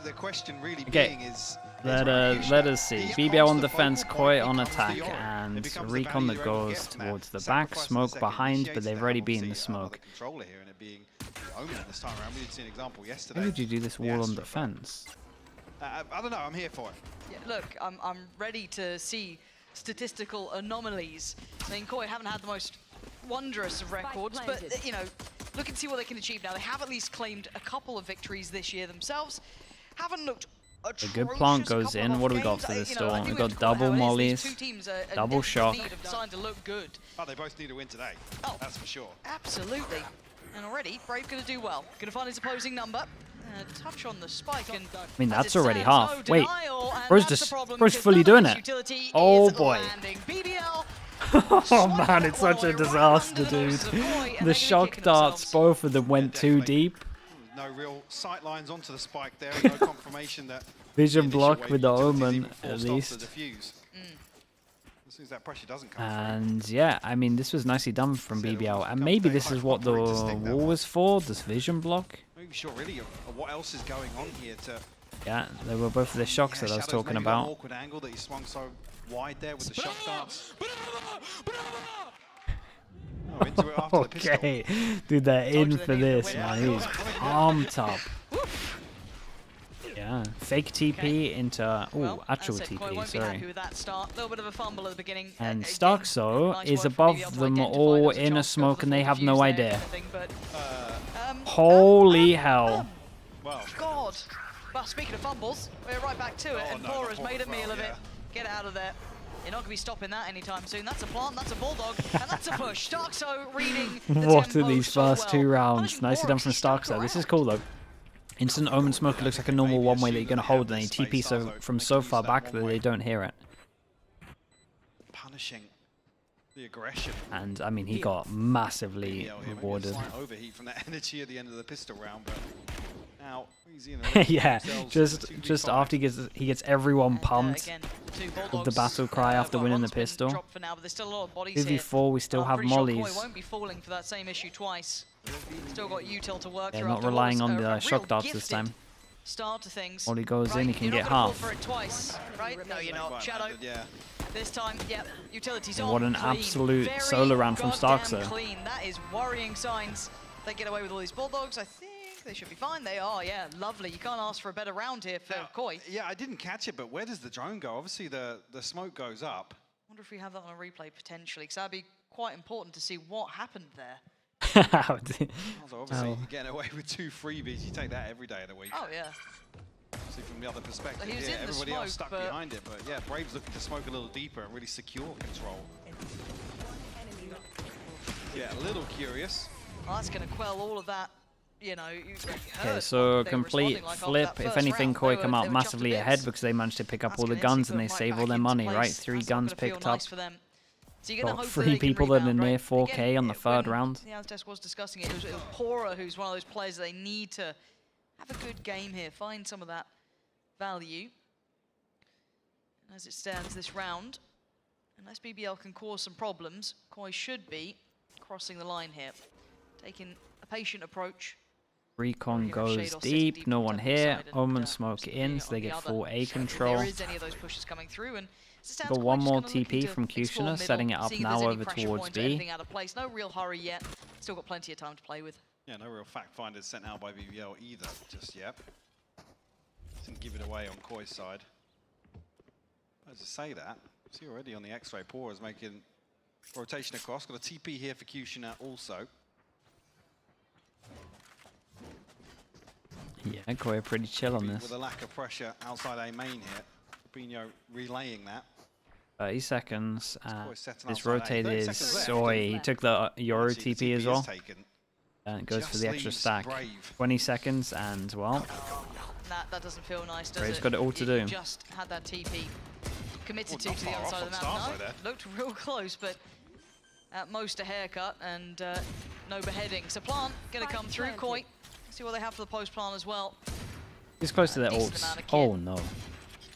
the question really Okay. being is... Let us see. BBL on defense, Koi on attack, and Recon that goes towards the back. Smoke behind, but they've already been in the smoke. Why would you do this wall on defense? I don't know, I'm here for it. Yeah, look, I'm ready to see statistical anomalies. I mean, Koi haven't had the most wondrous of records, but, you know, look and see what they can achieve now. They have at least claimed a couple of victories this year themselves. Haven't looked a good plant goes in. What do we got for this storm? We've got double mollies, double shock. To look good. Oh, they both need to win today. Oh, that's for sure. Absolutely. And already, Brave going to do well. Going to find his opposing number. Touch on the spike. And I mean, that's already half. Wait, bro's fully doing it. Oh boy. BBL. Oh man, it's such a disaster, dude. The shock darts, both of them went too deep. No real sight lines onto the spike there. No confirmation that vision block with the Omen at least. As soon as that pressure doesn't come and yeah, I mean, this was nicely done from BBL, and maybe this is what the wall was for. This vision block. Not even sure really of what else is going on here. Yeah, they were both the shocks that I was talking about. Awkward angle that he swung so wide there with the shock darts. Oh, into it after okay, dude, they're in for this, man. He's pumped up. Yeah, fake TP into actual TP. Sorry. And Starkso is above them, all in a smoke, and they have no idea. Holy hell! God. Well, speaking of fumbles, we're right back to it, and Pora's made a meal of it. Get out of there. You're not going to be stopping that anytime soon. That's a plant, that's a bulldog, and that's a push. Starkso reading the what are these first two rounds? Nicely done from Starkso. This is cool though. Instant Omen Smoke looks like a normal one-way that you're going to hold, and they TP from so far back that they don't hear it. Punishing the aggression. And I mean, he got massively rewarded. Overheat from that energy at the end of the pistol round, but now yeah, just after he gets everyone pumped with the battle cry after winning the pistol. 2v4, we still have mollies. Won't be falling for that same issue twice. Still got util to work. They're not relying on the shock darts this time. Start to things. Molly goes in, he can get half. For it twice, right? No, you're not. Shadow. This time, yeah, utilities on. What an absolute solo round from Starkso. Clean. That is worrying signs. They get away with all these bulldogs. I think they should be fine. They are, yeah, lovely. You can't ask for a better round here for Koi. Yeah, I didn't catch it, but where does the drone go? Obviously, the smoke goes up. I wonder if we have that on a replay potentially, because that'd be quite important to see what happened there. Obviously, getting away with 2 freebies, you take that every day of the week. Oh, yeah. See from the other perspective, everybody else stuck behind it, but yeah, Brave's looking to smoke a little deeper and really secure control. Yeah, a little curious. Well, that's going to quell all of that, you know. Okay, so complete flip. If anything, Koi come out massively ahead because they managed to pick up all the guns and they save all their money, right? 3 guns picked up. Got 3 people that are near 4K on the 3rd round. The Aztecs was discussing it. It was Pora who's one of those players they need to have a good game here, find some of that value. And as it stands this round, unless BBL can cause some problems, Koi should be crossing the line here, taking a patient approach. Recon goes deep, no one here. Omen Smoke in, so they get full A control. There is any of those pushes coming through, and got one more TP from Kushner, setting it up now over towards B. No real hurry yet. Still got plenty of time to play with. Yeah, no real fact finders sent out by BBL either, just yet. Didn't give it away on Koi's side. As I say that, see already on the X-ray, Pora is making rotation across. Got a TP here for Kushner also. Yeah, Koi are pretty chill on this. With a lack of pressure outside A main here. Pino relaying that. 30 seconds. This rotate is... Oh, he took the Yoru TP as well. And it goes for the extra stack. 20 seconds and, well... That doesn't feel nice, does Brave's it? got it all to do. Just had that TP committed to the other side of the map. No, looked real close, but at most a haircut and no beheading. So Plant going to come through. Koi, see what they have for the post plant as well. He's close to their ults. Oh no.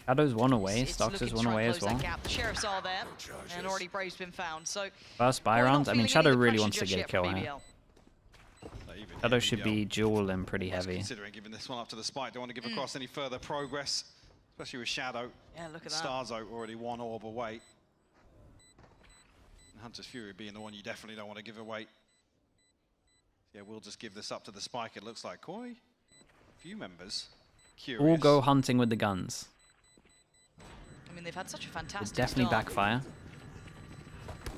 Shadow's 1 away, Starkso's 1 away as well. The sheriffs are there, and already Brave's been found. So first buy round. I mean, Shadow really wants to get a kill here. Shadow should be dueling pretty heavy. Considering giving this one up to the spike, don't want to give across any further progress, especially with Shadow. Yeah, look at that. Starzo already one orb away. And Hunter's Fury being the one you definitely don't want to give away. Yeah, we'll just give this up to the spike, it looks like. Koi, a few members curious. All go hunting with the guns. I mean, they've had such a fantastic It'd definitely start. backfire.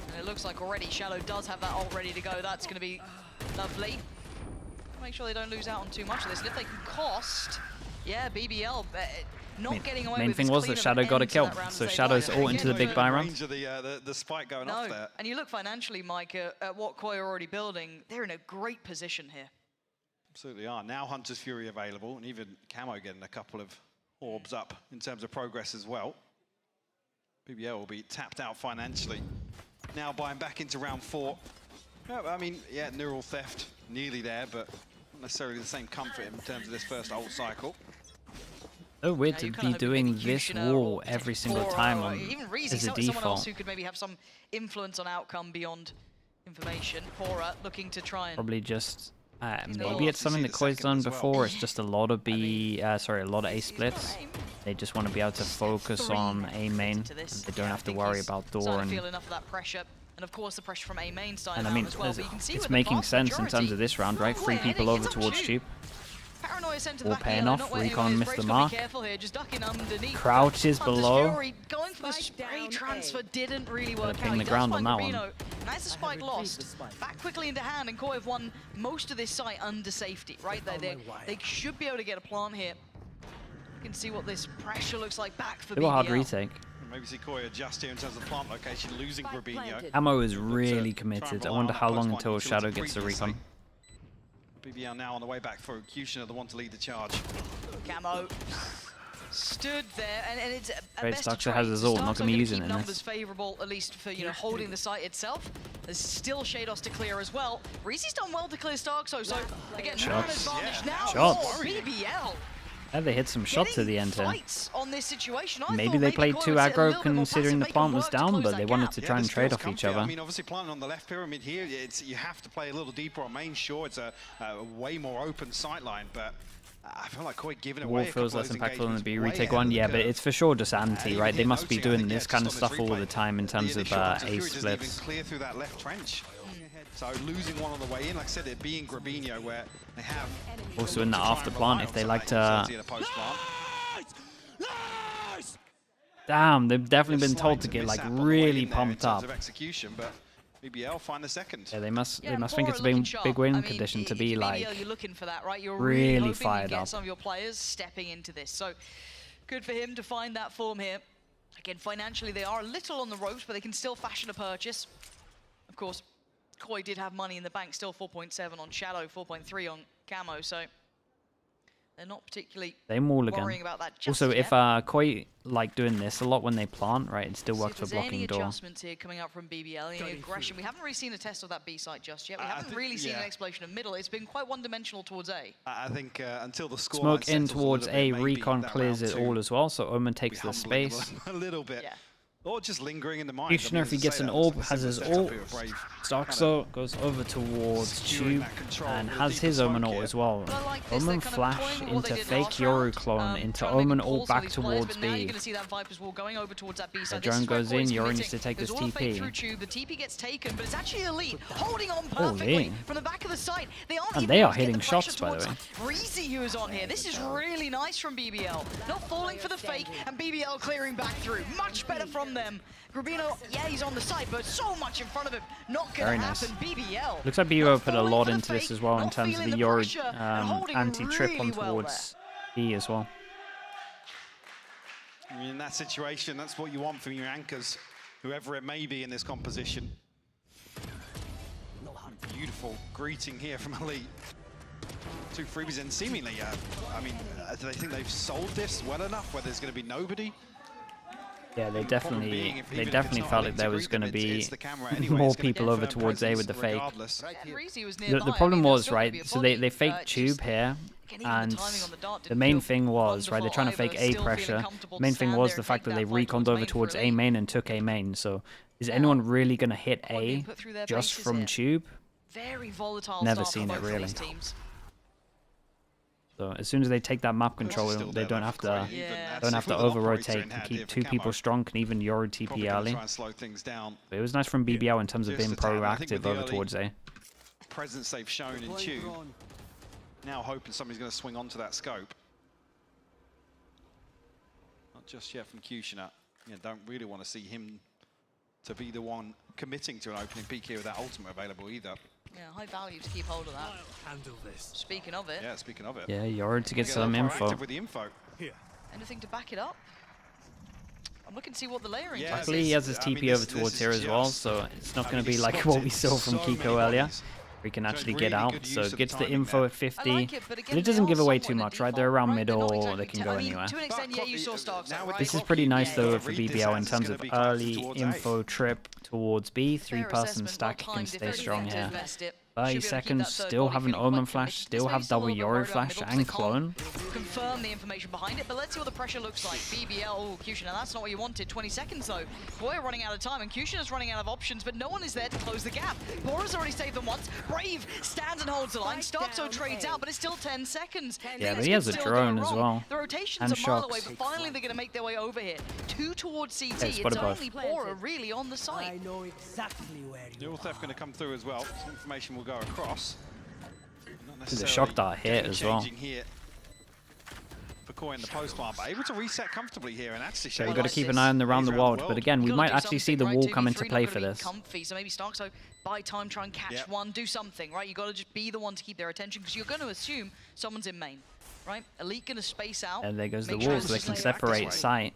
And it looks like already Shadow does have that ult ready to go. That's going to be lovely. Make sure they don't lose out on too much of this. And if they can cost, yeah, BBL not getting away Main with thing as was clean that of Shadow an got a end to kill, that round so as they Shadow's like. all into the big buy round. Range of the spike going off there. And you look financially, Mike, at what Koi are already building, they're in a great position here. Absolutely are. Now Hunter's Fury available, and even Camo getting a couple of orbs up in terms of progress as well. BBL will be tapped out financially. Now buying back into round 4. I mean, yeah, neural theft, nearly there, but not necessarily the same comfort in terms of this first ult cycle. So weird to be doing this wall every single time on even Reezy, as a someone else default. who could maybe have some influence on outcome beyond information. Pora looking to try and Probably just He's maybe got- it's something You that see the Koi's done second as before. well. It's just a lot of a lot of A splits. They just want to be able to focus on A main. to this. They don't Yeah, I have to think worry he's about door starting and. to feel enough of that pressure. And of course the pressure from A main side And I mean, as well. But you can see it's with the making vast sense in majority, terms of this round, right? 3 we're people heading over into towards two. Tube. Paranoia sent to the All back paying yellow, off. not where Recon anyone is. missed the Braves gotta mark. be careful here, just ducking underneath. Crouch is Hunter's below. Fury going for the spray transfer didn't really work ping out. the He does ground find on that one. Rubino. Nice the spike lost. Back quickly into hand, and Koi have won most of this site under safety. Right there, they should be able to get a plant here. You can see what this pressure looks like back for They were hard BBL. retake. Maybe see Koi adjust here in terms of plant location, losing Grabinho. Ammo is Try really and committed. I rely wonder on how that long close until line Shadow utility gets the previously. recon. BBL now on the way back for Cushioner, the one to lead the charge. Camo stood there, and it's Great, best of Starkster has his ult, not Starkster gonna be gonna using keep it in numbers this. favourable, at least for holding the site itself. There's still Shados to clear as well. Reezy's done well to clear Starkster, so again, more an Shots. advantage Yeah. now. Shots. for BBL. Yeah, they hit some shots at the end here. Fights on this situation. I Maybe thought they played Koi too would sit a aggro little bit more considering the passive, plant make was them work to down, close but that they wanted gap. to Yeah, try the and trade skill's off each comfy. other. I mean, obviously planting on the left pyramid here, you have to play a little deeper on main. Sure, it's a way more open sight line, but I feel like Koi giving The away wall a feels couple less of those impactful than the B engagements way retake ahead one, of the yeah, but curve. it's for sure just anti, Even right? They here must be noticing, I doing think, this yeah, kind of just on stuff this all the replay, time in terms the of initial Hunter's A Fury doesn't even splits. clear through that left trench. So losing one on the way in, like I said, it being Grabinho, where they have Also in the to try after and plant, rely if on they some like of that utility to. in a post plant. Damn, they've definitely Just been told to slight get like mishap on the way really in there in pumped terms up. of execution, but BBL find the second. Yeah, they must Yeah, think it's a looking big sharp. win I mean, condition to if be you're like. BBL, you're looking for that, right? You're really hoping fired you get up. some of your players stepping into this. So good for him to find that form here. Again, financially they are a little on the ropes, but they can still fashion a purchase. Of course, Koi did have money in the bank, still 4.7 on Shadow, 4.3 on Camo, so they're not particularly Same wall worrying again. about that just Also, yet. if Koi like doing this a lot when they plant, right, it still See works if for there's any blocking door. adjustments here coming up from BBL, any aggression. We haven't really seen a test of that B site just yet. We haven't really seen an explosion of middle. It's been quite one-dimensional towards A. I think until the score Smoke in towards A, Recon clears it all as well, so Omen takes the space. a little bit. Yeah. Or just lingering in the mind. Kushner, if he gets an orb, has his orb. Starkso goes over towards Tube and has his Omen ult as well. But I like this, Omen they're kind of flash toying with what into they did fake last Yoru round, clone into trying to maybe Omen pull ult some of back these players, towards but now you're B. going to see that Viper's wall going over towards that B side. Drone This is where goes in, Koi's Yoru committing. needs to take There's this all the fake TP. through Tube. The TP gets taken, but it's actually Elite holding on perfectly Holy. from the back of the site. They aren't And even they able are to get hitting the pressure shots, by the towards way. Reezy, who is on here. This is really nice from BBL. Not falling for the fake, and BBL clearing back through. Much better from them. Grabino, yeah, he's on the side, but so much in front of him. Not going Very to nice. happen. BBL. Looks like BBL not put a falling lot for the into this fake, as well in not terms of feeling the the Yoru pressure, and holding anti-trip on really well towards B as well. I mean, in that situation, that's what you want from your anchors, whoever it may be in this composition. Beautiful greeting here from Elite. 2 freebies in, seemingly, I mean, do they think they've sold this well enough where there's going to be nobody? Yeah, they Problem being, definitely even if it's not felt Elite like there was greet going to them, be it's the camera anyway. more It's gonna people get over firm towards A with the presence fake. regardless. And Reezy was The nearby. I problem mean, was, there's still gonna right, be a so they body. faked It's Tube just- here, again, even and the timing on the dart the didn't main feel thing was, right, they're trying to wonderful fake either. A Still feeling pressure. comfortable to Main thing stand was there the and fact take that they that fight reconed over main for towards A Elite. main and took A main, so is Yeah. anyone really going to hit Quite being A put through their just paces from here. Tube? very volatile Never start seen for it, both of really. these teams. So as soon as they take that map control, Still they there, don't though, have for to Koi. Even don't have to with an over operator rotate in and hand here keep for 2 Camo, people strong. Can even Yoru probably TP gonna early. try and slow things down. But it was nice from BBL in terms of Just being a tad. I think with proactive the over early towards A. presence they've shown in Tube, now hoping somebody's going to swing onto that scope. Not just yet from Kushner. Don't really want to see him to be the one committing to an opening peak here with that ultimate available either. Yeah, high value to keep hold of that. Speaking of it, Yeah, speaking of it. Yeah, Yoru to get Get some a little info. proactive with the info. anything to back it up? I'm looking to see what the layering Yeah, plan Luckily, is. he has his I mean, TP over this towards is here as well, just- so it's not I going mean, to be he's like what we spotted saw from so many Kiko earlier. bodies. We can Showed actually really get out, good use so of the gets the timing info there. at 50. I like it, but again, it they doesn't are give away somewhat too in a much, right? default, They're around right? middle, not or exactly they can go I mean, anywhere. to an extent, yeah, you saw Starks, right? This is pretty nice Yeah, though yeah. for Read this BBL in as it's terms gonna of be closer early towards info trip towards B. Fair 3-person assessment, stack can well-timed, stay if strong anything, to here. invest it. 30 Should be able to keep seconds, that third still body have an feeling Omen quite flash, committed. still This have may still double a little bit Yoru worried about flash middle 'cause and they can't clone. confirm the information behind it, but let's see what the pressure looks like. BBL, oh, Kushner, that's not what you wanted. 20 seconds though. Boy, running out of time, and Kushner's running out of options, but no one is there to close the gap. Bora's already saved them once. Brave stands and holds the line. Starkso trades out, but it's still 10 seconds. Yeah, but Things he has can a still go drone as wrong. well. The rotation's And a mile away, shocks. but finally they're going to make their way over here. 2 towards CT. Yeah, It's spotted both. only Bora really on the site. I know exactly where you Dual theft going to come through as well. Some information will go across. Not This is a necessarily shock dart hit as well. game-changing here for Koi in the post plant, but able to reset comfortably here and actually So show we've got to like keep an this. eye on the round He's the around the world, world. but again, we You might gotta do actually see the something, wall right? come into 2v3 play not for gonna be this. Comfy, so maybe Starkso buy time, try and catch Yep. one, do something, right? You got to just be the one to keep their attention because you're going to assume someone's in main, right? Elite going to space out. And there goes the make sure wall, so they it's can just separate way. sight.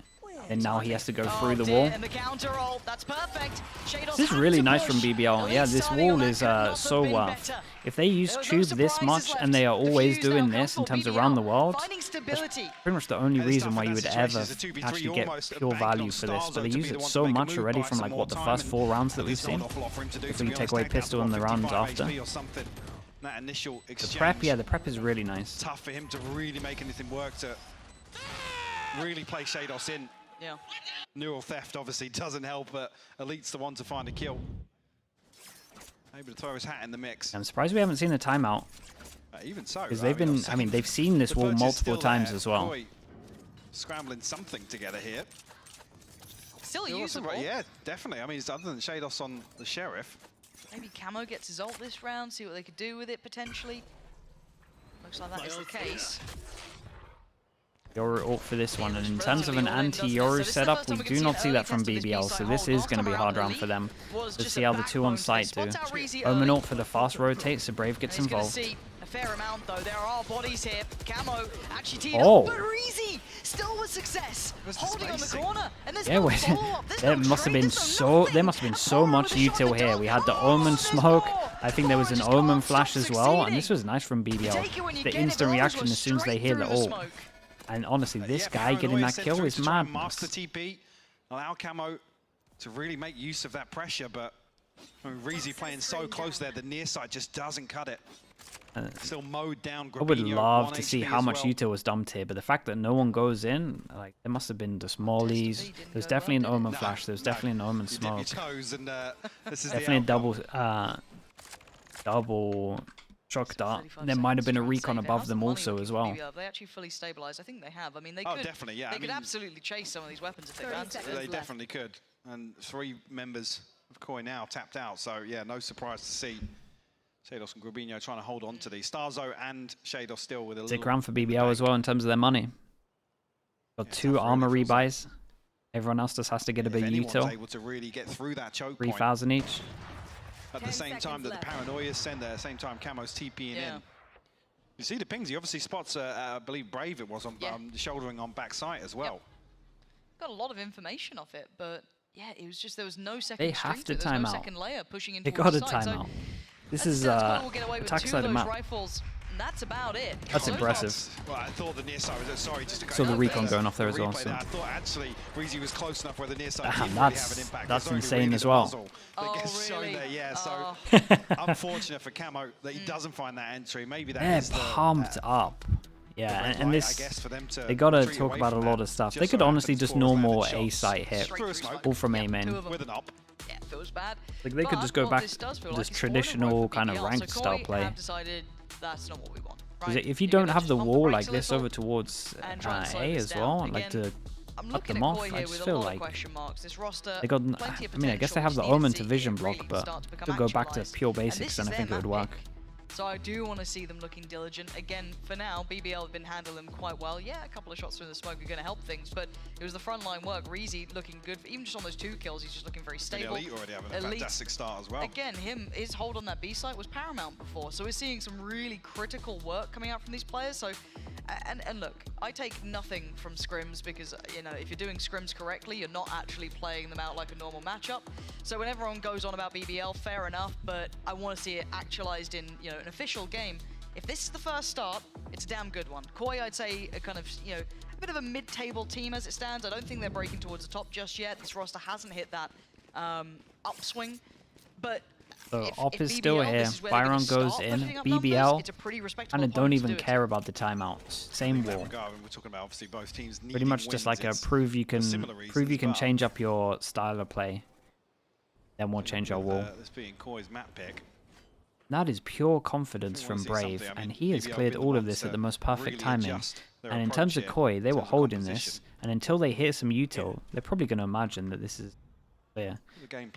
And now he has to go Oh, through the dear, wall. and the counter roll, that's perfect. Shadows This is had really to nice push. from BBL. Elite Yeah, this starting on wall that is could not have so been better. if they use There were no Tube this surprises much left. and they are The always fuse now doing comes this in for terms of BBL, around the world, finding stability. pretty much the only And it's reason tough why in you that would situation. ever It's a 2v3 actually get almost pure bank on value for this. Starzo But they to use be the it one so to make a much move, already buy from some like more what the time, first and 4 rounds that we've there's not an seen. awful lot for him to do, If to we be take honest. away Tag pistol out in the for rounds 55 after. HP or something. That initial The exchange. prep, yeah, the prep is really nice. Tough for him to really make anything work to really play Shados in. Yeah. Neural theft obviously doesn't help, but Elite's the one to find a kill. Able to throw his hat in the mix. I'm surprised we haven't seen the timeout. Even so, Because they've been, I mean, they've seen this the wall punch is multiple still times there. as well. Koi scrambling something together here. Still Still usable. some- yeah, definitely. I mean, it's other than Shados on the Sheriff. Maybe Camo gets his ult this round, see what they could do with it potentially. Looks like that is the case. Yoru ult for this one, and in Relatively terms of an all in, doesn't it? So anti-Yoru this is the setup, first we time we can do see not an see early that from test of this BBL, B-side so this hold. is Last going to time be a hard around, round for them. was Let's just see a how the 2 on backbone. They site spot do. out Reezy Omen early. ult for the fast rotate, so Brave gets And he's going to involved. see a fair amount though. There are bodies here. Camo actually teed Oh. up, but Reezy still with success, Where's the holding on the spacing? corner. And there's Yeah, no wait, follow-up. There's there no must have trade, been there's no there must have been so nothing. much Bora with a shot util in the here. dark. We had the Oh, Omen there's smoke. more. I think there was Bora an just Omen can't flash stop as well, and succeeding. this was nice from You BBL. take it when you The get it, instant but reaction others as soon as they straight hear the through ult. smoke. And honestly, this Yeah, guy getting Paranoia that sent kill through is to try and master madness. TP, allow Camo to really make use of that pressure, but I mean, Reezy playing so close there, the near side just doesn't cut it. Still mowed down. I would Grabinho, love 1 to see HP how as much well. util was dumped here, but the fact that no one goes in, like, there must have been just mollies. Didn't There's go definitely an well, did it? Omen No, flash. There's no. definitely an Omen You dip smoke. your toes, and this is Definitely a the outcome. double shock dart. 35 There might have been a seconds to recon save it. above How's the them money also looking as for well. BBL? Have they actually fully stabilized? I think they have. I mean, they Oh, could definitely, yeah. They I could mean, absolutely chase some of these weapons if they 30 fancied seconds. it. They definitely could. And 3 members of Koi now tapped out, so yeah, no surprise to see Shados and Grabinho trying to hold on to these. Starzo and Shados still with a Sick little... round for BBL as well in terms of their money. Got Yeah, 2 tough armor really for rebuys. Everyone else just has to get a If bit of anyone's util. able to really get through that choke point 3,000 each. at the 10 same time seconds that the left. Paranoia's send there, at the same time Camo's TPing Yeah. in. You see the pings, he obviously spots, I believe Brave it was, on Yeah. shouldering on back sight as well. Got a lot of information off it, but yeah, it was just there was no second They string have to to it. There's time no out. second layer pushing in They towards got a the side. timeout. This As is it stands, Koi will get away with attack 2 side of of those map. rifles, and that's about it. That's So impressive. Well, I thought the near side was, sorry, just to cut Saw you the off recon there. going off there as well, Replay so- there. I thought actually Reezy was close enough where the near side Damn, didn't really have that's- an impact. that's It's only insane really as the well. muzzle that Oh, gets shown really? there, yeah, so Oh. unfortunate for Camo that he doesn't find that entry. Maybe that They're is the, pumped up. Yeah, red and light, this, I guess, for them to they gotta retreat talk away about a from lot that. of stuff. Just They so could honestly happens just Bora's landed normal shots A site hit. Straight through a through smoke smoke. All from A Two main. of them. with an op. Yeah, feels bad. Like they could just go back to this traditional kind of ranked style play. Have decided that's not what we want. Because Right? if you don't have the wall like this over towards A as well, like to cut them off, I just feel like they got. I mean, I guess they have the Omen to vision block, but to go back to pure basics, then I think it would work. So I do want to see them looking diligent. Again, for now, BBL have been handling them quite well. Yeah, a couple of shots through the smoke are going to help things, but it was the frontline work. Reezy looking good. Even just on those 2 kills, he's just looking very stable. Elite already having a fantastic start as well. Again, his hold on that B site was paramount before, so we're seeing some really critical work coming out from these players. So, and look, I take nothing from scrims because, you know, if you're doing scrims correctly, you're not actually playing them out like a normal matchup. So when everyone goes on about BBL, fair enough, but I want to see it actualized in, you know, an official game. If this is the first start, it's a damn good one. Koi, I'd say, a kind of, you know, a bit of a mid-table team as it stands. I don't think they're breaking towards the top just yet. This roster hasn't hit that upswing, but so Op is still here. Byron goes in. BBL kind of don't even care about the timeouts. Same wall. We're talking about obviously both teams pretty much just like a prove you can change up your style of play. Then we'll change our wall. This being Koi's map pick. That is pure confidence from Brave, and he has cleared all of this at the most perfect timing. And in terms of Koi, they were holding this, and until they hit some util, they're probably going to imagine that this is clear.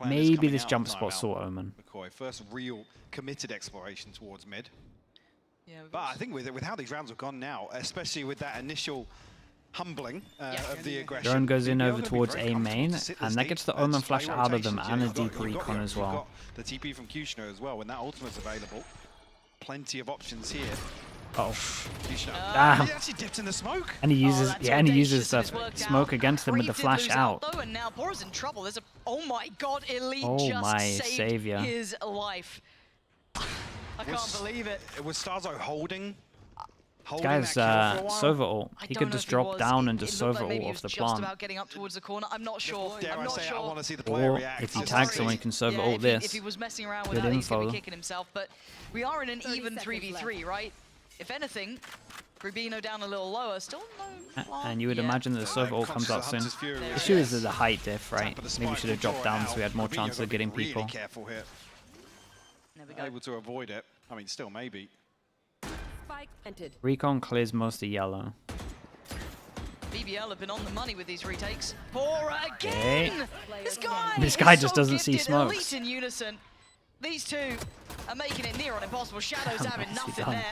Maybe this jump spot saw Omen. McCoy, first real committed exploration towards mid. Yeah, but I think with how these rounds have gone now, especially with that initial humbling of the aggression. Drone goes in over towards A main, and that gets the Omen flash out of them and a deep recon as well. The TP from Kushner as well, when that ultimate's available. Plenty of options here. Oh, damn! He actually dipped in the smoke. And he uses, and he uses the smoke against them with the flash out. Though, and now Pora's in trouble. There's a, oh my God, Elite just saved his life. I can't believe it. It was Starzo holding. Guy's Sova ult. He could just drop down and just Sova ult off the plant. About getting up towards the corner. I'm not sure. I'm not sure. I want to see the player react. If he tags someone, he can Sova ult this. If he was messing around with that, he's going to be kicking himself. But we are in an even 3v3, right? If anything, Rubino down a little lower, still no. And you would imagine that the Sova ult comes out soon. The issue is the height diff, right? Maybe we should have dropped down so we had more chances of getting people. Careful here. Able to avoid it. I mean, still maybe. Recon clears most of yellow. BBL have been on the money with these retakes. Pora again! This guy just doesn't see smokes. Elite in unison. These two are making it near on impossible. Shadows having nothing there.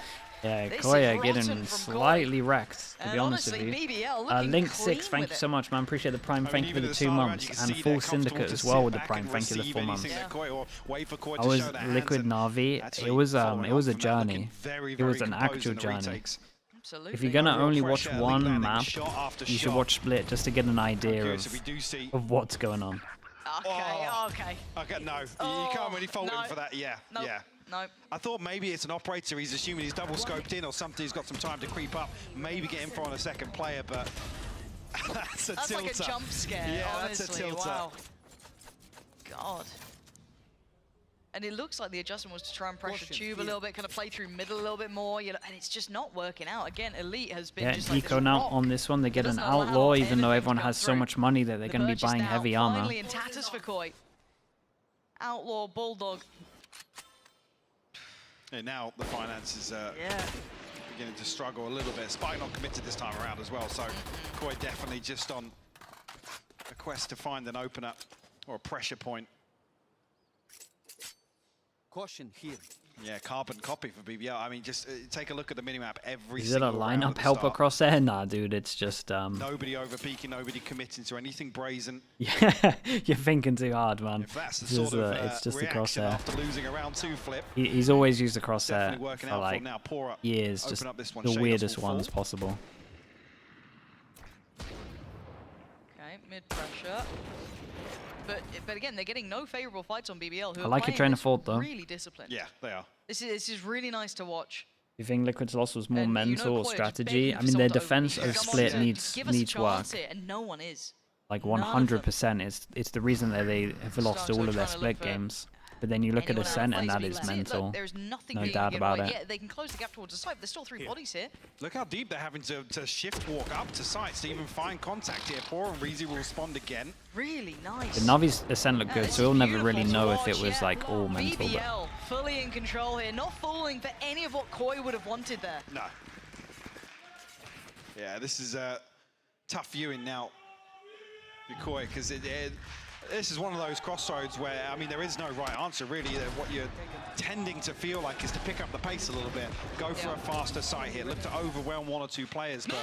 Yeah, Koya getting slightly wrecked, to be honest with you. Link 6, thank you so much, man. Appreciate the Prime, thank you for the 2 months. And Full Syndicate as well with the Prime, thank you for the 4 months. I was Liquid Navi, it was a journey. It was an actual journey. If you're gonna only watch one map, you should watch Split just to get an idea of what's going on. Okay. No, you can't really fault him for that. Yeah. No. I thought maybe it's an operator. He's assuming he's double scoped in or something. He's got some time to creep up, maybe get in for on a second player, but that's a tilter. That's like a jump scare. Yeah, honestly. that's a tilter. Wow. God. And it looks like the adjustment was to try and pressure tube a little bit, kind of play through middle a little bit more, you know, and it's just not working out. Again, Elite has been just like Eco now on this one. They get an Outlaw, even though everyone has so much money that they're going to be buying heavy armor. Finally in tatters for Koi. Outlaw, Bulldog. And now the finances beginning to struggle a little bit. Spike not committed this time around as well, so Koi definitely just on a quest to find an opener or a pressure point. Caution here. Yeah, carbon copy for BBL. I mean, just take a look at the minimap every Is it a lineup helper crosshair? Nah, dude, it's just nobody over peaking, nobody committing to anything brazen. Yeah, you're thinking too hard, man. If that's the sort of it's just a crosshair. After losing a round 2 flip. He's always used a crosshair for like now. Pora years, just the weirdest ones possible. Okay, mid pressure. But again, they're getting no favorable fights on BBL. Who I like your train of thought, though. Really disciplined. Yeah, they are. This is really nice to watch. You think Liquid's loss was more mental or strategy? I mean, their defense of Split needs work. And no one is. Like 100%. It's the reason that they have lost all of their Split games. But then you look at anyone Ascent, out and of that place. is But see, look, mental. there's nothing No being doubt given about away. it. Yeah, they can close the gap towards the site, but there's still 3 bodies here. Look how deep they're having to shift walk up to sites to even find contact here. Poor and Reezy will respond again. Really nice. The Navi's Ascent looked good, this so is we'll never beautiful really to know if it watch, was yeah. like all mental. But BBL fully in control here, not falling for any of what Koi would have wanted there. No. Yeah, this is tough viewing now for Koi, because this is one of those crossroads where, I mean, there is no right answer, really. What you're tending to feel like is to pick up the pace a little bit, go for a faster site here, look to overwhelm 1 or 2 players, but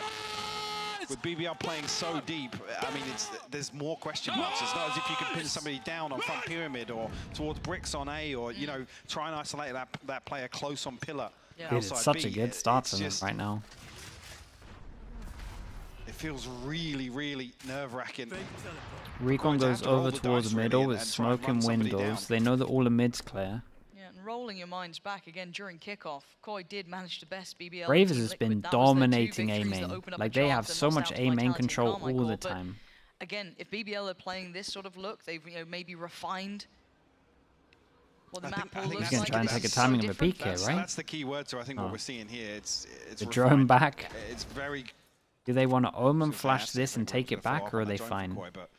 with BBL playing so deep, I mean, there's more question marks. It's not as if you can pin somebody down on front pyramid or towards bricks on A, or, you know, try and isolate that player close on pillar. Yeah. dude, it's outside such B. a good start for them just, right now. It feels really, really nerve-wracking. Recon Going to have goes to roll over the towards dice, really, middle and- with and try and smoke run and somebody windows. down. They know that all the mid's clear. Yeah, and rolling your minds back again during kickoff. Koi did manage to best BBL. Bravers Team has Liquid. been That was their 2 dominating A victories that main. opened up Like the they charts have and so lost much out to A main Vitality and control all Carmichael, the but time. Again, if BBL are playing this sort of look, they've maybe refined what the I map think- I all think looks He's gonna like. try and This take a is so timing of a different. peek here, That's, right? that's the key word to, I think, Oh. what we're seeing here. It's The drone refined. back. It's very... Do they want to omen It's flash fast, this and they take want it to follow back, up or on are that they drone from fine? Koi, but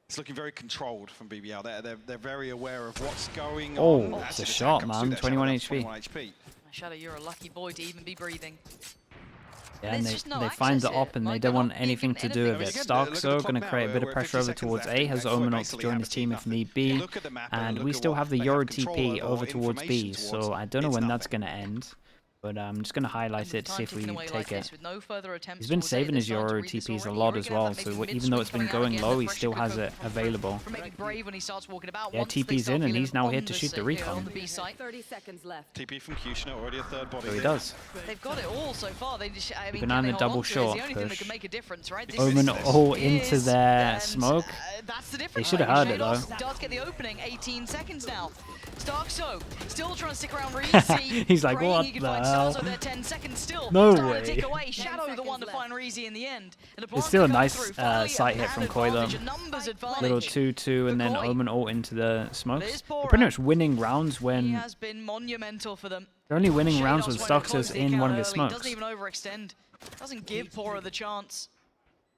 it's looking very controlled from BBL. They're very aware of what's going Oh, on. it's a Actually, the shot, attack comes man. through there. 21 Shadow, that's HP. 21 HP. Shadow, you're a lucky boy to even be breathing. Yeah, and there's just no they find the access here. op and they Like, don't they're want not being anything given to do with anything. it. I mean, again, Starkso look at the going to clock create a now, bit of we're pressure 50 over seconds towards left, A, and has Koi Omen to basically join have his a team if nothing. need You be. look at the map and And look we at still what have the they Euro control TP or over towards B, information towards. so I don't know It's when that's nothing. going to end. But I'm just going to highlight it to see if we take it. He's been saving his Euro TPs a lot as well, so even though it's been going low, he still has it available. Yeah, TP's in, and he's now here to shoot the recon. 30 seconds left. TP from Kushner, already a third body. So he does. They've got it all so far. They just, I mean, Keeping can on they the hold double on to it? It's short the only thing that push. can make a difference, right? This Omen is- all into is, their and, smoke. That's the difference. should have had it, Shados though. does get the opening. 18 seconds now. Starkso still trying to stick around Reezy. He's like, praying what he can the find hell? Starkso there. 10 seconds still. No Starting to way. tick away. Shadow the 10 one to seconds find Reezy in the end. And It's still a LeBlanc nice come through. Finally, sight hit a from man Koi, though. advantage, a numbers advantage. Little 2-2 and then Koi. Omen ult into the smokes. Liz They're Bora. pretty much winning rounds He when has been monumental for them. they're only winning Shados rounds with went and closed Starkso's the in account one of his early, smokes. Doesn't even overextend. Doesn't give Pora the chance.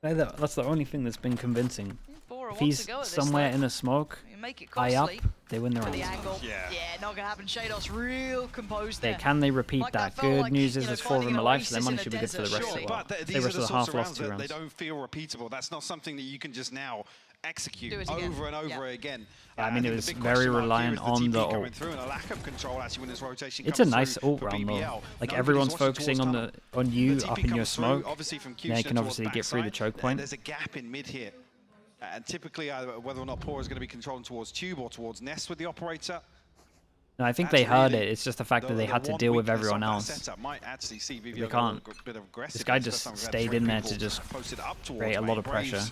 That's the only thing that's been convincing. Pora If wants he's to go at this, somewhere though. in a smoke, You make it high up, costly they win the for the round. angle. Yeah. Not gonna happen. Shados real composed Okay, there. can they repeat Like, that? felt Good like, news you is know, there's 4 of them finding an alive, so their oasis money in a should be good for the desert, rest of surely. it. Well, But they these are rest the of the sorts half of lost rounds 2 that rounds. they don't feel repeatable. That's not something that you can just now execute Do it again. over and over Yeah. again. Yeah, I mean, it think was the big very question mark here reliant is the on TP the coming ult. through and a lack of control actually when this rotation It's a comes nice through ult for round though. BBL. Like Nobody's everyone's watching focusing towards on tunnel. on you The up TP in your comes through, smoke. obviously from Now you Kushner can obviously towards get through the backside, choke and point. There's a gap in mid here. And typically, whether or not Pora is going to be controlling towards Tube or towards Nest with the operator. No, I think That's they heard really it. It's just the fact that they the had to one deal with weakness everyone of that else. setup might actually see BBL They go a can't. bit of aggressive. This guy It's the just first time we've had stayed 3 in there to people just posted up towards create a lot main. of pressure. Braves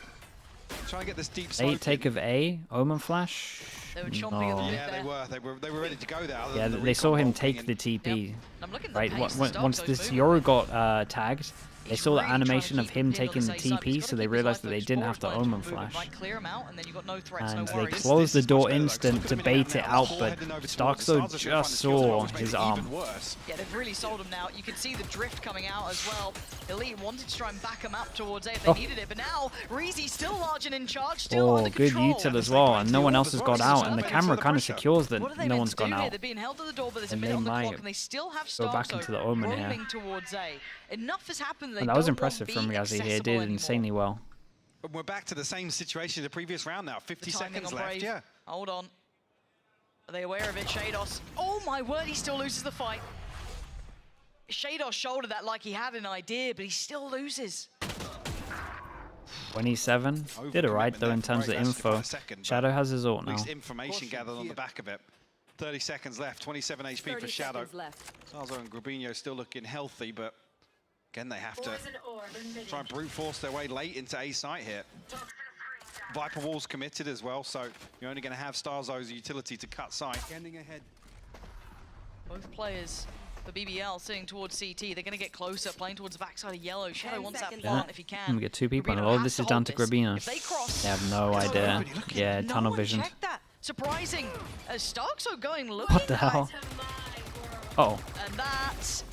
trying to get this deep 8 slope take in. of A, Omen flash. They were chomping at the No. bit Yeah, there. they were ready to go there. other Yeah, than the they saw recon him bolting take in. the TP. Yep. I'm looking at the Right, pace that once Starkso's this moving. Yoru got tagged, they He's saw the really trying to animation of keep him the pin on taking the the safe side, but he's TP, gotta so they keep his realized eye that they focused. didn't Pora's have to playing Omen movement, flash. Might clear him out, and then you've got no threats, And no they worries. closed the This is door much better, though, 'cause instant look to at him bait now. it out, Paul but heading over towards Starkso Stars as we find just the kill saw which makes his it arm. even worse. Yeah, they've really sold him now. You can see the drift coming out as well. Elite wanted to try and back him up towards A if they Oh. needed it, but now Reezy's still large and in charge, still Oh, under good control. util as well, and no one else has got out, and the This is camera the kind of pressure. secures that What are they no meant one's to do gone here? out. They're being held to the door, but there's a And minute they on the clock, might and they still have go back Starkso into the Omen here. rolling towards A. Enough has happened. They And that was don't impressive want from B Riazi here, accessible did anymore. insanely well. And we're back to the same situation in the previous round now. 50 The timing seconds on left, Brave. yeah. Hold on. Are they aware of it? Shados. Oh my word, he still loses the fight. Shados shouldered that like he had an idea, but he still loses. 27. Did alright though in terms of info. Shadow has his ult At now. least information gathered on the back of it. 30 seconds left, 27 HP for 30 Shadow. seconds left. Salzo and Grubino still looking healthy, but again, they have to try and brute force their way late into A site here. Viper Wall's committed as well, so you're only going to have Starzo's utility to cut sight. Scanning ahead. Both players for BBL sitting towards CT. They're going to get closer, playing towards the backside of yellow. Shadow 10 wants that seconds plant left. if he can. We get 2 people on Grubino a lot. has This to is down hold to this. Grabina. If they cross, They have no it's idea. over. Look at- Yeah, no tunnel one vision. checked that. surprising. As Starkso going look. What the hell? Oh. And that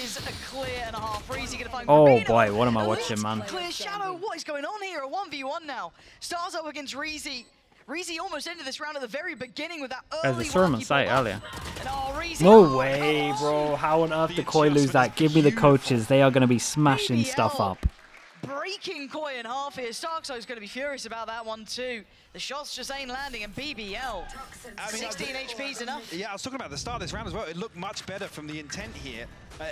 is a clear and a half. Reezy gonna find Oh Rubino. boy, what am I Elite watching, man? Clear Shadow, what is going on here? A 1v1 now. Stars up against Reezy. Reezy almost ended this round at the very beginning with that Guys, early I saw him on wacky site pull-up. earlier. And Reezy, No way, bro. How on earth did Koi lose that? Give me the coaches. They are going to be smashing stuff up. Breaking Koi in half here. Starkso's going to be furious about that one too. The shots just ain't landing, and BBL, 16 HP's enough. Yeah, I was talking about the start of this round as well. It looked much better from the intent here.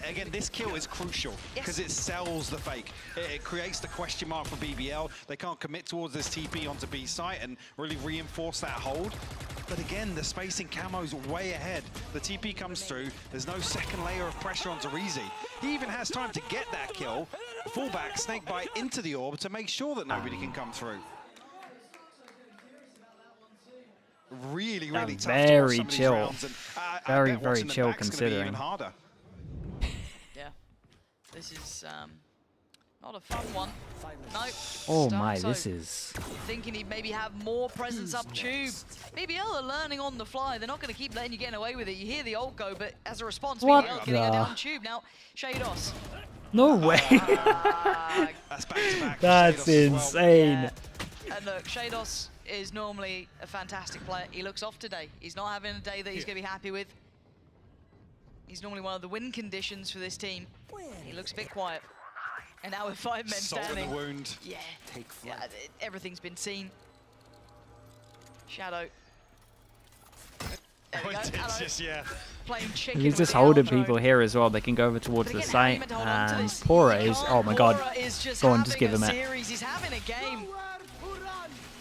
Again, this kill is crucial because it sells the fake. It creates the question mark for BBL. They can't commit towards this TP onto B site and really reinforce that hold. But again, the spacing camo's way ahead. The TP comes through. There's no second layer of pressure onto Reezy. He even has time to get that kill, fall back, snake bite into the orb to make sure that nobody can come through. Really tough to watch very some of these chill. rounds, and, Very chill considering. Even harder. Yeah, this is not a fun one. No. Oh my, Starkso this is... thinking he'd maybe have more presence up tube. BBL are learning on the fly. They're not going to keep letting you get away with it. You hear the ult go, but as a response, What BBL getting her down tube. Now, Shados. No way. That's back-to-back. That's insane. Yeah. And look, Shados is normally a fantastic player. He looks off today. He's not having a day that he's going to be happy with. He's normally one of the win conditions for this team. He looks a bit quiet. And now with 5 men Salt standing. in the wound. Yeah, everything's been seen. Shadow. There we go. It's just, yeah. Playing chicken He's with just the holding outro. people here as well. They can go over towards But the again, how are you site. meant to hold on to And this? Pora You is... can't. Oh my god. Pora is just Go on, just having give him a it. series. He's having a game.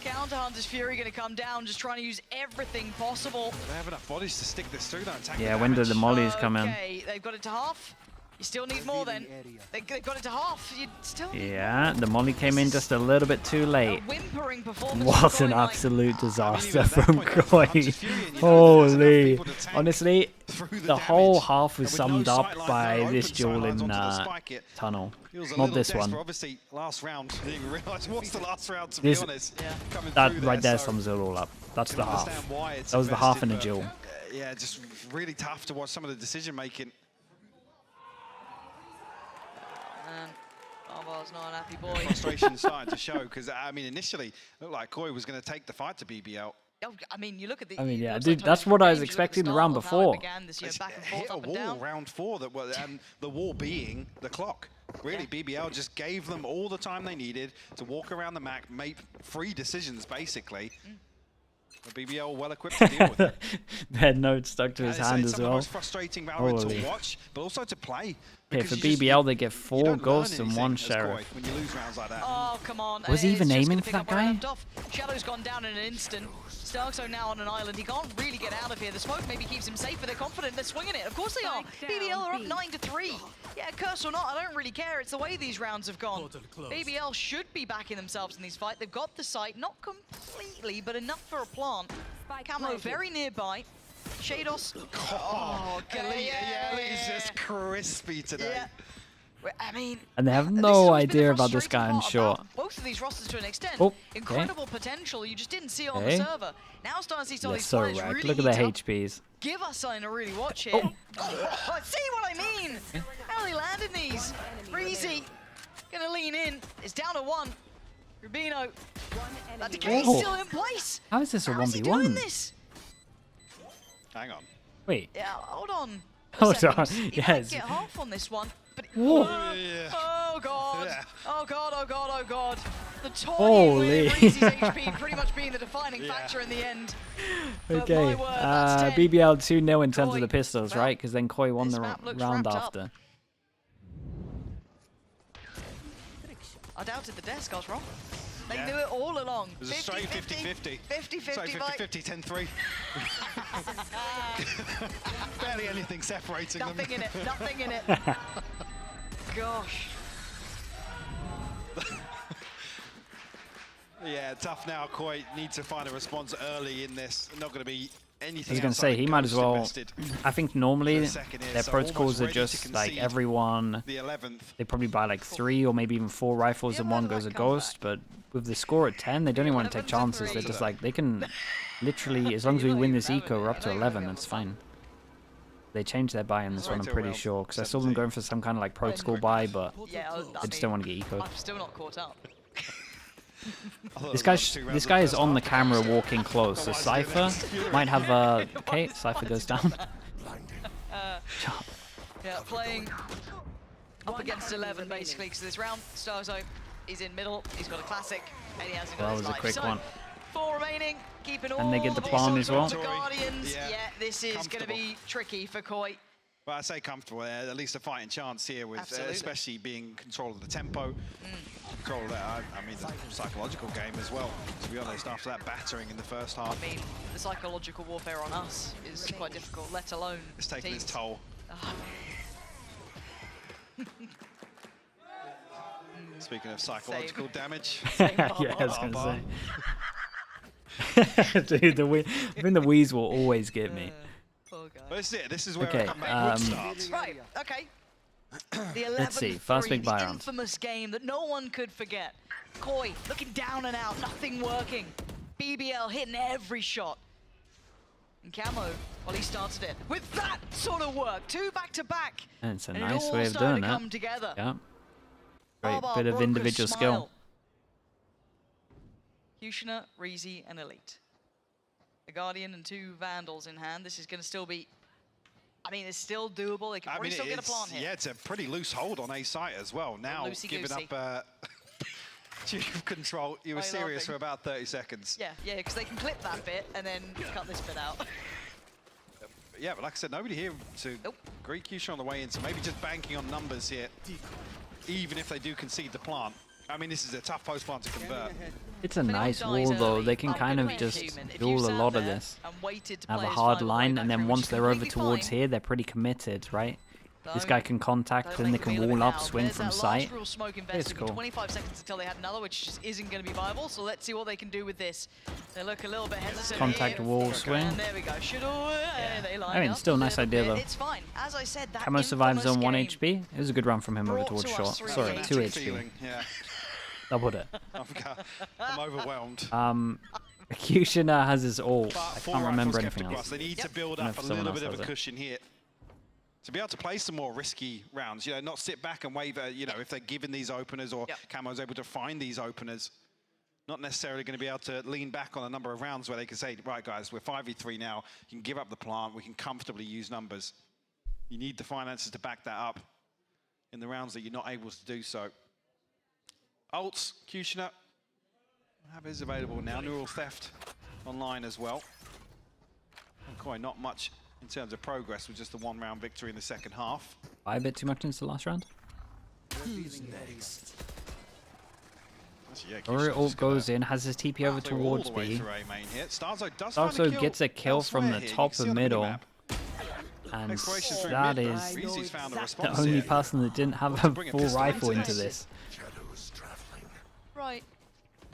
Counter Hunter's Fury going to come down, just trying to use everything possible. They have enough bodies to stick this through, though. Yeah, when did the mollies come in? Okay, they've got it to half. You still need more then. They got it to half. You still need Yeah, the molly came in just a little bit too a late. whimpering performance. What from an Koi, like, absolute disaster at that from point, Koi. Hunter's Fury, and you know there's Holy. enough people to tank Honestly, through the whole damage. half was And with no summed up sight lines, by no this open duel sight lines in onto the spike, it tunnel. feels a Not little this desperate. one. Obviously, last round, I didn't even realise what's the last round, to This- be honest. Yeah. Coming That through right there so sums it all up. That's I the can half. understand why it's That was the half in a invested, duel. but, yeah, just really tough to watch some of the decision making. Man, Arvar's not an happy boy. Frustration starting to show because I mean initially it looked like Koi was going to take the fight to BBL. Oh, I mean, you look at the. I mean, yeah, it looks dude, like that's 20 what I was games. You look at the expecting the start round of how it before. began this, It's back and hit forth, a up and wall down. round 4 and the wall being the clock. Really, BBL just gave them all the time they needed to walk around the map, make 3 decisions basically. But BBL well equipped to deal with it. The head note stuck to his It's hand some as of the well. most frustrating Valorant Holy. to watch, but also to play. Okay, because for you just- BBL, they get you 4 don't ghosts learn and 1 anything as Koi sheriff. when you lose rounds like that. Oh, come on. Was he It's even just aiming gonna for pick that up where I guy? left off. Shadow's gone down in an instant. Starkso now on an island. He can't really get out of here. The smoke maybe keeps him safe, but they're confident. They're swinging it. Of course they are. Spike down, BBL are up B. 9-3. Yeah, curse or not, I don't really care. It's the way these rounds have gone. BBL should be backing themselves in these fights. They've got the site, not completely, but enough for a plant. Spike Camo planted. very nearby. Shados. Oh, Elite, yeah, Elite's just crispy today. Yeah. I mean, And they have this has no always been the idea about this guy frustrating in part short. about both of these rosters to an extent. Oh, okay. Incredible potential you just didn't see on Okay. the server. Now starting to see some of They're these so players wrecked. really Look at their heat up. HPs. Give us something to really watch here. Oh, see what I mean? How are they landing these? Breezy gonna lean in. It's down to 1. Rubino. That decay's Oh. still in place. How is this a How is he doing 1v1? this? Hang on. Wait. Yeah, hold on. a Hold second. on, He might yes. get half on this one. But Whoa. Yeah. Oh god! Yeah. Oh god! Oh god! Oh god! The toying Holy. with Reezy's HP pretty much being the defining Yeah. factor in the end. But Okay, my word, that's 10. BBL 2-0 in terms Koi. of the pistols, Well, right? Because then Koi won this the map looks round wrapped up. after. I doubted the desk. I was wrong. They Yeah. knew it all along. It was a straight 50-50. 50-50. Sorry, like, 50-50, 10-3. Barely anything separating them. nothing in it. Nothing in it. Gosh. Yeah, tough now. Koi need to find a response early in this. Not going to be anything. I was going to say, he might as well. I think normally their protocols are just like everyone. They probably buy like 3 or maybe even 4 rifles and one goes a ghost. But with the score at 10, they don't even want to take chances. They're just like, they can literally, as long as we win this eco, we're up to 11. That's fine. They changed their buy in this one, I'm pretty sure, because I saw them going for some kind of like protocol buy, but they just don't want to get eco. I'm still not caught up. This guy is on the camera walking close. So Cypher might have a... Okay, Cypher goes down. Yeah, playing up against 11 basically, because this round, Starzo is in middle, he's got a classic, and he hasn't got That was a quick one. 4 remaining, keeping all And they get the plant as well. Guardians. Yeah, this is going to be tricky for Koi. But I say comfortable, at least a fighting chance here with especially being in control of the tempo, control of that, I mean the psychological game as well, to be honest, after that battering in the first half. I mean, the psychological warfare on us is quite difficult, let alone it's taking teams. its toll. Speaking of psychological damage. Yeah, I was going to say. Dude, I think the wheeze will always get me. Poor guy. But this is it. This is where Okay, a comeback would start. Right, okay. The Let's see, first big buy round. infamous game that no one could forget. Koi looking down and out, nothing working. BBL hitting every shot. And Camo, well, he started it with that sort of work. 2 back-to-back. And it's a and nice it all way of started doing to it. come together. Yeah. Great Barbar bit of broke a individual skill. smile. Kushner, Reezy, and Elite. The Guardian and 2 Vandals in hand. This is going to still be... I mean, it's still doable. They can probably still get a plant here. Yeah, it's a pretty loose hold on A site as well. Now, giving up tube control, you were serious for about 30 seconds. Yeah, because they can clip that bit and then cut this bit out. Yeah, but like I said, nobody here to greet Kushner on the way in, so maybe just banking on numbers here, even if they do concede the plant. I mean, this is a tough post plant to convert. It's a nice wall, though. They can kind of just duel a lot of this. Have a hard line, and then once they're over towards here, they're pretty committed, right? This guy can contact, then they can wall up, swing from sight. It's cool. 25 seconds until they had another, which just isn't going to be viable. So let's see what they can do with this. They look a little bit hesitant. Contact here. wall swing. And there we go. They line I mean, up still a nice idea, though. It's fine. As I said, that Camo survives on 1 game HP. It was a good run from him over brought towards to short. us through Sorry, the 2 HP. Feeling, yeah. Doubled it. I'm overwhelmed. Kushner has his ult. But I 4 can't remember rifles anything kept else. across. They need to build I don't know up a if someone little bit else of a has it. cushion here. To be able to play some more risky rounds, you know, not sit back and wait, you know, if they're given these openers or Camo's able to find these openers. Not necessarily going to be able to lean back on a number of rounds where they can say, right, guys, we're 5v3 now. You can give up the plant. We can comfortably use numbers. You need the finances to back that up in the rounds that you're not able to do so. Ults, Kushner. Have his available now. Neural Theft online as well. And Koi, not much in terms of progress with just the 1-round victory in the second half. Buy a bit too much into the last round. Or ult goes in, has his TP over towards B. Starzo gets a kill from the top of middle. And that is the only person that didn't have a full rifle into this. Right.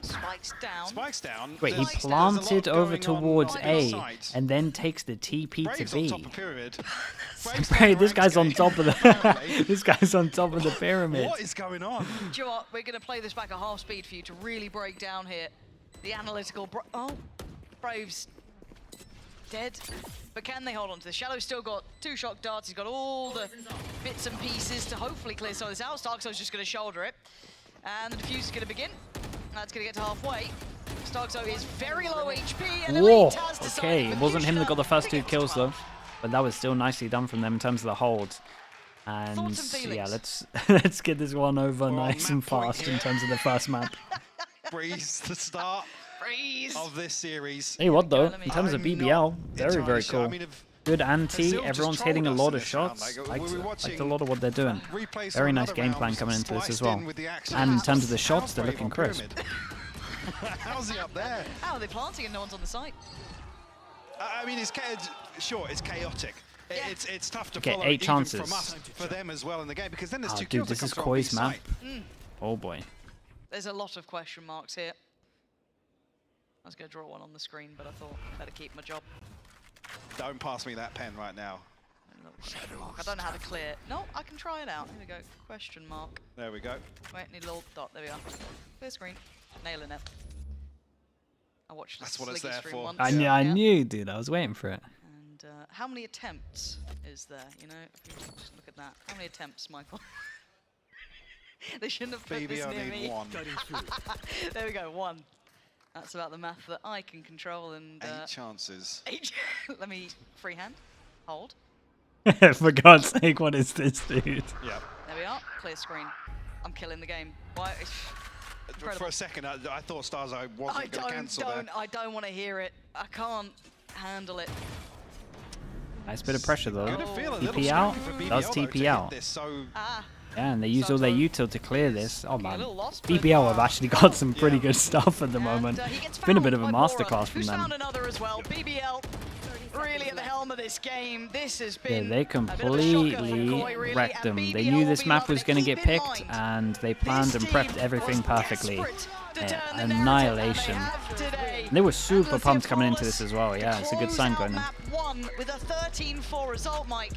Spikes down. Spikes down. Wait, he planted over towards A and then takes the TP to B. Right, this guy's on top of the this guy's on top of the pyramid. What is going on? Do you know what? We're going to play this back at half speed for you to really break down here the analytical. Braves dead, but can they hold on to this? Shadow's still got 2 shock darts. He's got all the bits and pieces to hopefully clear some of this out. Starkzo's just going to shoulder it, and the defuse is going to begin. That's going to get to halfway. Starkzo is very low HP, and whoa, Elite has decided okay, it wasn't him that got the first 2 kills though, but that was still nicely done from them in terms of the hold. And yeah, let's get this one over nice and fast in terms of the first map. Breeze the start of this series. Hey, what though? In terms of BBL, very cool. Good anti, everyone's hitting a lot of shots. Liked a lot of what they're doing. Very nice game plan coming into this as well. And in terms of the shots, they're looking crisp. How's he up there? How are they planting and no one's on the site? I mean, it's chaotic. Yeah. It's tough to get follow 8 chances from us, for them as well in the game, because then there's 2 kills. Dude, this is Koi's map. Oh boy. There's a lot of question marks here. I was going to draw one on the screen, but I thought I'd better keep my job. Don't pass me that pen right now. I don't know how to clear it. No, I can try it out. Here we go. Question mark. There we go. Wait, need a little dot. There we are. Clear screen. Nailing it. I watched That's the what it's Sliggy there stream for. once. I knew, dude. I was waiting for it. And how many attempts is there? You know, if you just look at that. How many attempts, Michael? They shouldn't have put this BBL near need me. one. There we go. 1. That's about the math that I can control. And 8 chances. 8. Let me freehand. Hold. For God's sake, what is this, dude? Yeah. There we are. Clear screen. I'm killing the game. Why? For a second, I thought Stars I wasn't going to cancel there. I don't want to hear it. I can't handle it. Nice bit of pressure, though. Gonna feel a little TP out. scary for BBL, Does though, TP to hit out. this so Yeah, and they use all their util to clear this. Oh, Looking a man. little lost, but, BBL have actually got some pretty yeah. good stuff at the and, moment. he gets It's been a bit of found a by masterclass from who's them. found another as well. BBL really at the helm of this game. This has Yeah, been they a bit of a shocker for completely Koi, really, wrecked and them. They BBL knew will this be map loving was it. going to Keep get in picked, mind, and they planned and this prepped team everything was perfectly. desperate to turn Yeah, the narrative, annihilation. and they have today. And they were super Atlas pumped coming into Flawless this as well. Yeah, it's a good close sign out going in. map 1 with a 13-4 result, Mike.